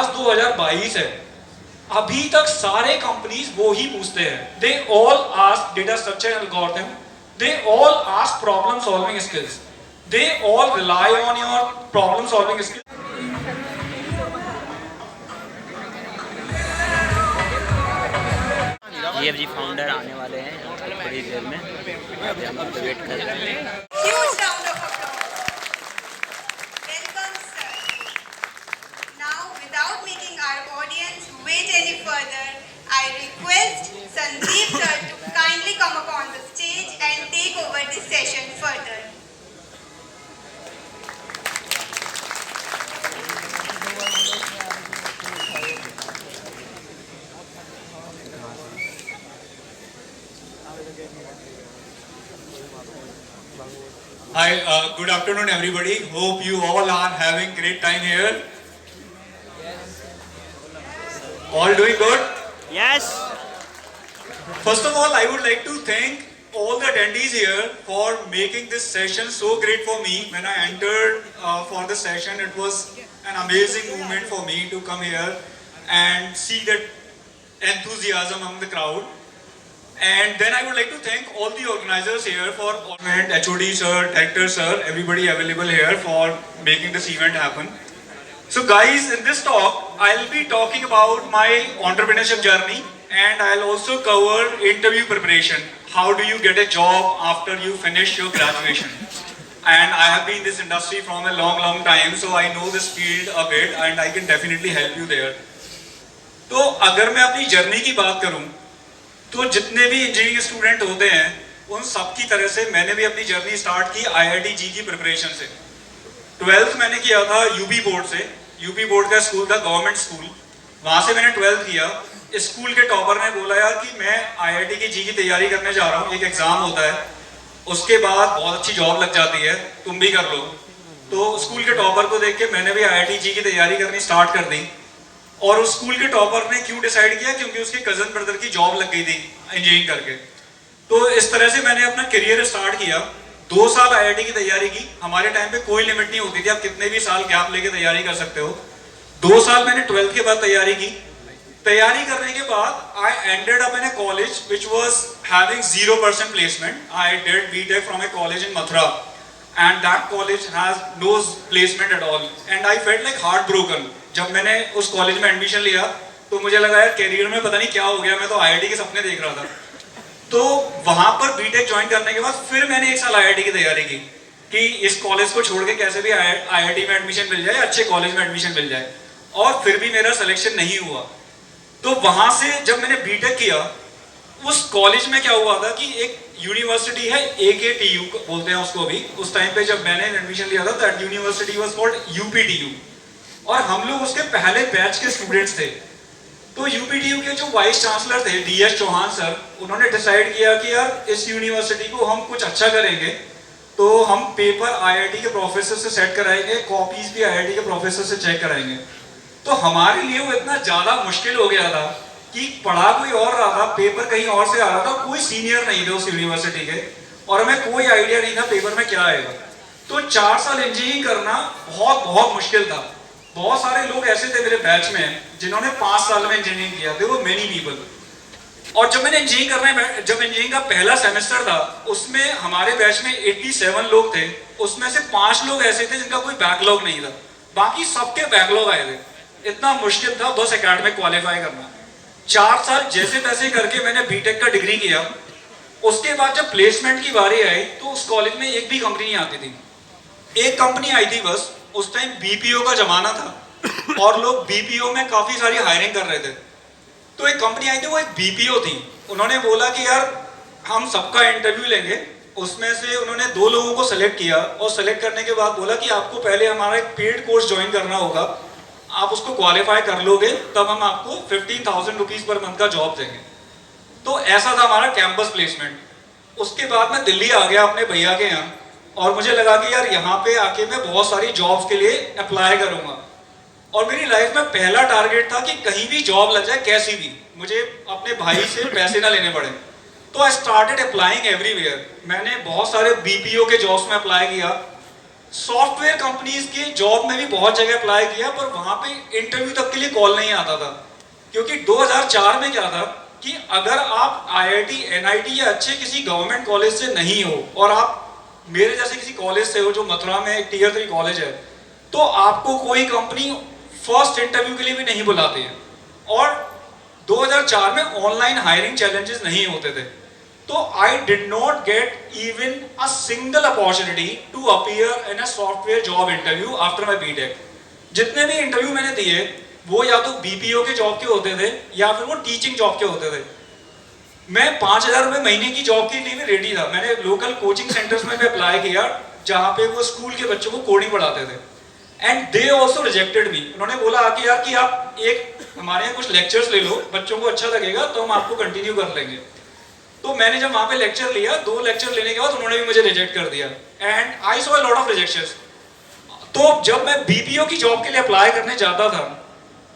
आज 2022 है, अभी तक सारे कंपनीज वो ही पूछते हैं, they all ask data structure and algorithm, they all ask problem solving skills, they all rely on your problem solving skills. जी फाउंडर आने वाले हैं थोड़ी देर में, अभी हम वेट कर रहे हैं। I request Sandeep sir to kindly come upon the stage and take over this session further. Hi, good afternoon everybody. Hope you all are having great time here. All doing good? Yes. First of all, I would like to thank all the attendees here for making this session so great for me. When I entered for the session, it was an amazing moment for me to come here and see that enthusiasm among the crowd. And then I would like to thank all the organizers here for HOD sir, director sir, everybody available here for making this event happen. So guys, in this talk, I'll be talking about my entrepreneurship journey and I'll also cover interview preparation. How do you get a job after you finish your graduation? And I have been in this industry from a long time, so I know this field a bit and I can definitely help you there. तो अगर मैं अपनी journey की बात करूं, तो जितने भी इंजीनियरिंग स्टूडेंट होते हैं उन सब की तरह से मैंने भी अपनी जर्नी स्टार्ट की IIT जी की प्रिपरेशन से। 12th मैंने किया था यूपी बोर्ड से, यूपी बोर्ड का स्कूल था, गवर्नमेंट स्कूल, वहाँ से मैंने 12th किया। स्कूल के टॉपर ने बोला यार कि मैं IIT की जी की तैयारी करने जा रहा हूँ, एक एग्ज़ाम होता है, उसके बाद बहुत अच्छी जॉब लग जाती है, तुम भी कर लो। तो स्कूल के टॉपर को देख के मैंने भी IIT जी की तैयारी करनी स्टार्ट कर दी। और उस स्कूल के टॉपर ने क्यों डिसाइड किया? क्योंकि उसके कजन ब्रदर की जॉब लग गई थी इंजीनियरिंग करके। तो इस तरह से मैंने अपना करियर स्टार्ट किया। 2 साल IIT की तैयारी की। हमारे टाइम पे कोई लिमिट नहीं होती थी, आप कितने भी साल गैप लेके तैयारी कर सकते हो। 2 साल मैंने 12th के बाद तैयारी की। तैयारी करने के बाद I ended up in a college which was having 0% placement. I did BTech from a college in Mathura and that college has no placement at all and I felt like heartbroken। जब मैंने उस कॉलेज में admission लिया तो मुझे लगा यार career में पता नहीं क्या हो गया, मैं तो IIT के सपने देख रहा था। तो वहां पर बीटेक ज्वाइन करने के बाद फिर मैंने 1 साल IIT की तैयारी की कि इस कॉलेज को छोड़ के कैसे भी IIT में एडमिशन मिल जाए, अच्छे कॉलेज में एडमिशन मिल जाए, और फिर भी मेरा सिलेक्शन नहीं हुआ। तो वहां से जब मैंने बीटेक किया, उस कॉलेज में क्या हुआ था कि एक यूनिवर्सिटी है AKTU बोलते हैं उसको भी, उस टाइम पे जब मैंने एडमिशन लिया था that university was called UPTU और हम लोग उसके पहले बैच के स्टूडेंट्स थे। तो UPTU के जो वाइस चांसलर थे DS चौहान सर, उन्होंने डिसाइड किया कि यार इस यूनिवर्सिटी को हम कुछ अच्छा करेंगे, तो हम पेपर IIT के प्रोफेसर से सेट कराएंगे, कॉपीज भी IIT के प्रोफेसर से चेक कराएंगे। तो हमारे लिए वो इतना ज्यादा मुश्किल हो गया था कि पढ़ा कोई और रहा था, पेपर कहीं और से आ रहा था, कोई सीनियर नहीं थे उस यूनिवर्सिटी के और हमें कोई आइडिया नहीं था पेपर में क्या आएगा। तो 4 साल इंजीनियरिंग करना बहुत मुश्किल था। बहुत सारे लोग ऐसे थे मेरे बैच में जिन्होंने 5 साल में इंजीनियरिंग किया, थे वो मेनी पीपल। और जब मैंने इंजीनियरिंग का पहला सेमेस्टर था, उसमें हमारे बैच में 87 लोग थे, उसमें से 5 लोग ऐसे थे जिनका कोई बैकलॉग नहीं था, बाकी सबके बैकलॉग आए थे। इतना मुश्किल था बस एकेडमिक क्वालिफाई करना। 4 साल जैसे तैसे करके मैंने बीटेक का डिग्री किया। उसके बाद जब प्लेसमेंट की बारी आई तो उस कॉलेज में एक भी कंपनी नहीं आती थी। एक कंपनी आई थी बस, उस टाइम BPO का जमाना था और लोग BPO में काफी सारी हायरिंग कर रहे थे। तो एक कंपनी आई थी, वो एक BPO थी। उन्होंने बोला कि यार हम सबका इंटरव्यू लेंगे। उसमें से उन्होंने 2 लोगों को सेलेक्ट किया और सेलेक्ट करने के बाद बोला कि आपको पहले हमारा एक पेड कोर्स ज्वाइन करना होगा, आप उसको क्वालिफाई कर लोगे तब हम आपको 15,000 रुपीज पर मंथ का जॉब देंगे। तो ऐसा था हमारा कैंपस प्लेसमेंट। उसके बाद मैं दिल्ली आ गया अपने भैया के यहाँ और मुझे लगा कि यार यहाँ पे आके मैं बहुत सारी जॉब्स के लिए अप्लाई करूंगा और मेरी लाइफ में पहला टारगेट था कि कहीं भी जॉब लग जाए, कैसी भी, मुझे अपने भाई से पैसे ना लेने पड़े। तो आई स्टार्टेड अप्लाइंग एवरीवेयर। मैंने बहुत सारे BPO के जॉब्स में अप्लाई किया सॉफ्टवेयर कंपनीज के जॉब में भी बहुत जगह अप्लाई किया, पर वहां पे इंटरव्यू तक के लिए कॉल नहीं आता था। क्योंकि 2004 में क्या था कि अगर आप आईआईटी, एनआईटी या अच्छे किसी गवर्नमेंट कॉलेज से नहीं हो और आप मेरे जैसे किसी कॉलेज से हो जो मथुरा में एक टियर 3 कॉलेज है, तो आपको कोई कंपनी फर्स्ट इंटरव्यू के लिए भी नहीं बुलाती है। और 2004 में ऑनलाइन हायरिंग चैलेंजेस नहीं होते थे, तो I did not get even a single opportunity to appear in a software job interview after my BTech. जितने भी इंटरव्यू मैंने दिए वो या तो बीपीओ के जॉब के होते थे या फिर वो टीचिंग जॉब के होते थे। मैं 5,000 रुपये महीने की जॉब के लिए भी रेडी था। मैंने लोकल कोचिंग सेंटर्स में भी अप्लाई किया जहाँ पे वो स्कूल के बच्चों को कोडिंग पढ़ाते थे, एंड दे ऑल्सो रिजेक्टेड मी। उन्होंने बोला कि यार कि आप एक हमारे यहाँ कुछ लेक्चर्स ले लो, बच्चों को अच्छा लगेगा तो हम आपको कंटिन्यू कर लेंगे। तो मैंने जब वहाँ पे लेक्चर लिया, 2 लेक्चर लेने के बाद उन्होंने भी मुझे रिजेक्ट कर दिया, and I saw a lot of rejections. तो जब मैं बीपीओ की जॉब के लिए अप्लाई करने जाता था,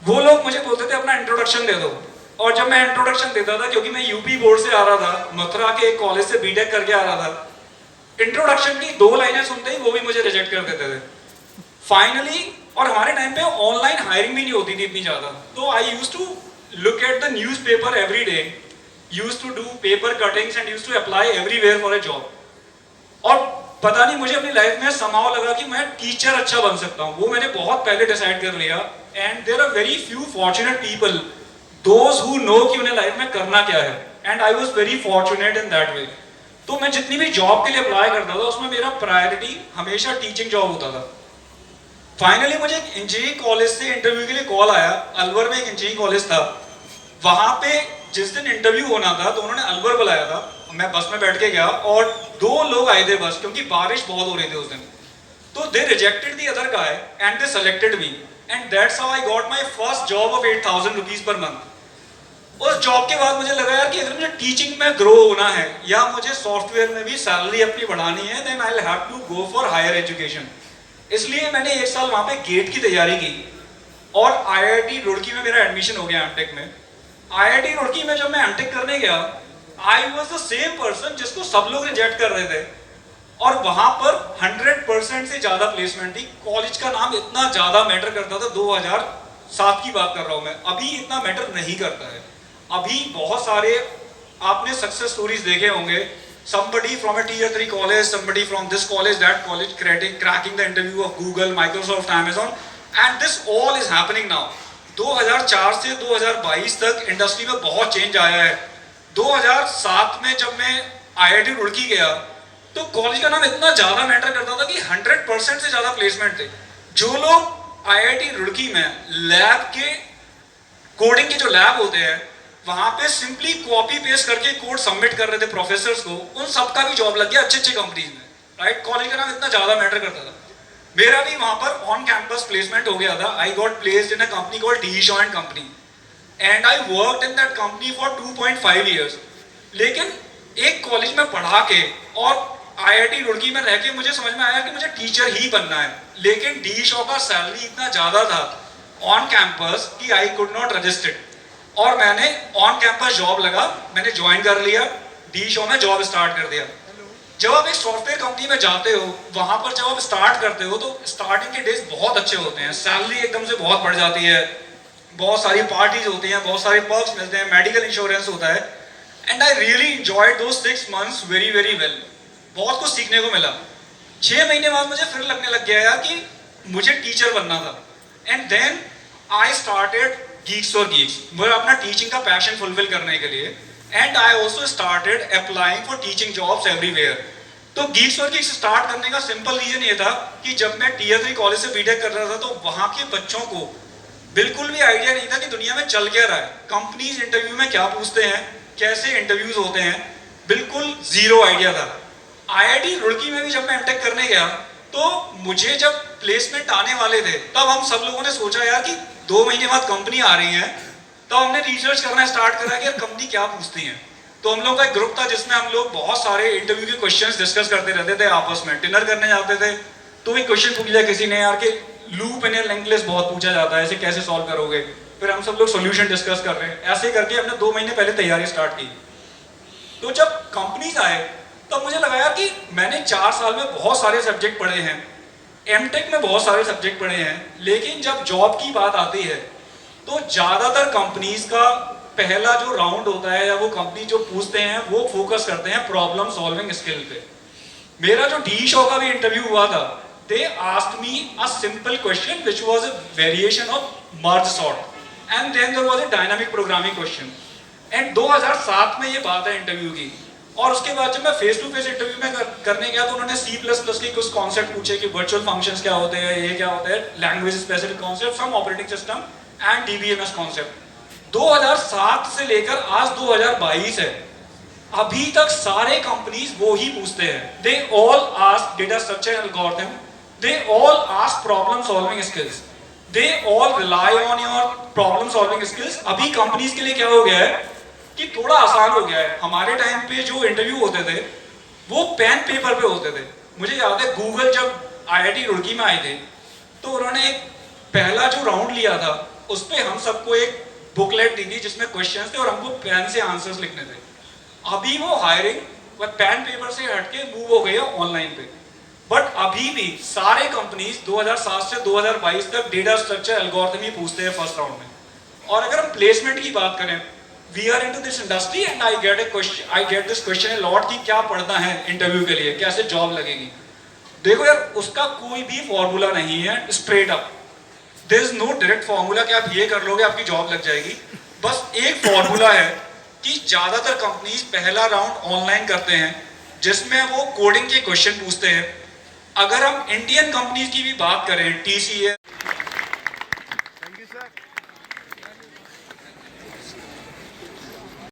वो लोग मुझे बोलते थे अपना इंट्रोडक्शन दे दो, और जब मैं इंट्रोडक्शन देता था, क्योंकि मैं यूपी बोर्ड से आ रहा था, मथुरा के एक कॉलेज से बीटेक करके आ रहा था, इंट्रोडक्शन की 2 लाइनें सुनते ही वो भी मुझे रिजेक्ट कर देते थे फाइनली। और हमारे टाइम पे ऑनलाइन हायरिंग भी नहीं होती थी इतनी ज्यादा, तो I used to look at the newspaper every day, used to do paper cuttings and used to apply everywhere for a job. और पता नहीं मुझे अपनी लाइफ में समाव लगा कि मैं टीचर अच्छा बन सकता हूँ, वो मैंने बहुत पहले डिसाइड कर लिया। And there are very few fortunate people those who know कि उन्हें लाइफ में करना क्या है, and I was very fortunate in that way. तो मैं जितनी भी जॉब के लिए अप्लाई करता था उसमें मेरा प्रायोरिटी हमेशा टीचिंग जॉब होता था। फाइनली मुझे एक इंजीनियरिंग कॉलेज से इंटरव्यू के लिए कॉल आया। अलवर में एक इंजीनियरिंग कॉलेज था, वहां पे जिस दिन इंटरव्यू होना था तो उन्होंने अलवर बुलाया था। मैं बस में बैठ के गया और 2 लोग आए थे बस, क्योंकि बारिश बहुत हो रही थी उस दिन। तो they rejected the other guy and they selected me, and that's how I got my first job of 8,000 rupees per month. उस जॉब के बाद मुझे लगा यार कि अगर मुझे टीचिंग में ग्रो होना है या मुझे सॉफ्टवेयर में भी सैलरी अपनी बढ़ानी है, then I will have to go for higher education. इसलिए मैंने 1 साल वहां पे गेट की तैयारी की और आईआईटी रुड़की में मेरा एडमिशन हो गया एमटेक में। आईआईटी रुड़की में जब मैं एमटेक करने गया, I was the same person जिसको सब लोग रिजेक्ट कर रहे थे, और वहां पर 100% से ज्यादा प्लेसमेंट थी। कॉलेज का नाम इतना ज्यादा मैटर करता था, 2007 की बात कर रहा हूं मैं, अभी इतना मैटर नहीं करता है। अभी बहुत सारे आपने सक्सेस स्टोरीज देखे होंगे, somebody from a tier 3 college, somebody from this college, that college, cracking the interview of Google, Microsoft, Amazon, and this all is happening now. 2004 से 2022 तक इंडस्ट्री में बहुत चेंज आया है। 2007 में जब मैं आईआईटी रुड़की गया तो कॉलेज का नाम इतना ज्यादा मैटर करता था कि 100% से ज्यादा प्लेसमेंट थे। जो लोग आईआईटी रुड़की में लैब के कोडिंग के जो लैब होते हैं वहां पे सिंपली कॉपी पेस्ट करके कोड सबमिट कर रहे थे प्रोफेसर्स को, उन सबका भी जॉब लग गया अच्छे अच्छे कंपनीज में, राइट। कॉलेज का नाम इतना ज्यादा मैटर करता था। मेरा भी वहां पर ऑन कैंपस प्लेसमेंट हो गया था। I got placed in a company called D Shaw and company, and I worked in that company for 2.5 years. लेकिन एक कॉलेज में पढ़ा के और आईआईटी रुड़की में रह के मुझे समझ में आया कि मुझे टीचर ही बनना है, लेकिन डीशॉ का सैलरी इतना ज्यादा था ऑन कैंपस कि आई कुड नॉट रजिस्टर, और मैंने ऑन कैंपस जॉब लगा, मैंने ज्वाइन कर लिया, डीशॉ में जॉब स्टार्ट कर दिया। जब आप एक सॉफ्टवेयर कंपनी में जाते हो, वहां पर जब आप स्टार्ट करते हो तो स्टार्टिंग के डेज बहुत अच्छे होते हैं, सैलरी एकदम से बहुत बढ़ जाती है, बहुत सारी पार्टीज होती हैं, बहुत सारे पर्क्स मिलते हैं, मेडिकल इंश्योरेंस होता है, and I really enjoyed those 6 months very very well. बहुत कुछ सीखने को मिला। 6 महीने बाद मुझे फिर लगने लग गया यार कि मुझे टीचर बनना था, and then I started Geeks for Geeks, मुझे अपना टीचिंग का पैशन फुलफिल करने के लिए, and I also started applying for teaching jobs everywhere. तो गीक्स फॉर गीक्स स्टार्ट करने का सिंपल रीजन ये था कि जब मैं टियर 3 कॉलेज से बीटेक कर रहा था तो वहां के बच्चों को बिल्कुल भी आइडिया नहीं था कि दुनिया में चल क्या रहा है, कंपनीज इंटरव्यू में क्या पूछते हैं, कैसे इंटरव्यूज होते हैं, बिल्कुल जीरो आइडिया था। आईआईटी रुड़की में भी जब मैं एमटेक करने गया तो मुझे जब प्लेसमेंट आने वाले थे तब हम सब लोगों ने सोचा यार कि 2 महीने बाद कंपनी आ रही है, तो हमने रिसर्च करना स्टार्ट करा कि यार कंपनी क्या पूछती है। तो हम लोग का एक ग्रुप था जिसमें हम लोग बहुत सारे इंटरव्यू के क्वेश्चंस डिस्कस करते रहते थे आपस में। डिनर करने जाते थे तो एक क्वेश्चन पूछ लिया किसी ने यार कि लूप इन लिंक लिस्ट बहुत पूछा जाता है, ऐसे कैसे सॉल्व करोगे, फिर हम सब लोग सोल्यूशन डिस्कस कर रहे हैं। ऐसे करके हमने 2 महीने पहले तैयारी स्टार्ट की। तो जब कंपनीज आए तब मुझे लगा यार कि मैंने 4 साल में बहुत सारे सब्जेक्ट पढ़े हैं, एमटेक में बहुत सारे सब्जेक्ट पढ़े हैं, लेकिन जब जॉब की बात आती है तो ज़्यादातर कंपनीज का पहला जो राउंड होता है या वो कंपनी जो पूछते हैं वो फोकस करते हैं प्रॉब्लम सॉल्विंग स्किल पे। मेरा जो डी शो का भी इंटरव्यू हुआ था, they asked me a simple question which was a variation of merge sort, and then there was a dynamic programming question, and 2007 में ये बात है इंटरव्यू की। और उसके बाद जब मैं फेस टू फेस इंटरव्यू में करने गया तो उन्होंने C++ के कुछ कॉन्सेप्ट पूछे कि वर्चुअल फंक्शंस क्या होते हैं, ये क्या होता है, language specific concept, some operating system and DBMS concept. 2007 से लेकर आज 2022 है, अभी तक सारे कंपनीज वो ही पूछते हैं। They all ask data structure and algorithm, they all ask problem solving skills, they all rely on your problem solving skills. अभी कंपनीज के लिए क्या हो गया है कि थोड़ा आसान हो गया है। हमारे टाइम पे जो इंटरव्यू होते थे वो पेन पेपर पे होते थे। मुझे याद है गूगल जब IIT रुड़की में आए थे तो उन्होंने एक पहला जो राउंड लिया था उस पर हम सबको एक बुकलेट दी थी जिसमें क्वेश्चंस थे और हमको पेन से आंसर्स लिखने थे। अभी वो हायरिंग पेन पेपर से हटके मूव हो गई है ऑनलाइन पे, बट अभी भी सारे कंपनीज 2007 से 2022 तक डेटा स्ट्रक्चर एल्गोरिथम ही पूछते हैं फर्स्ट राउंड में। और अगर हम प्लेसमेंट की बात करें, we are into this industry and I get this question a lot कि क्या पढ़ना है इंटरव्यू के लिए, कैसे जॉब लगेगी। देखो यार, उसका कोई भी फॉर्मूला नहीं है straight up. There is no direct formula कि आप ये कर लोगे आपकी जॉब लग जाएगी। बस एक फॉर्मूला है कि ज्यादातर कंपनीज पहला राउंड ऑनलाइन करते हैं जिसमें वो कोडिंग के क्वेश्चन पूछते हैं। अगर हम इंडियन कंपनीज की भी बात करें, TCS,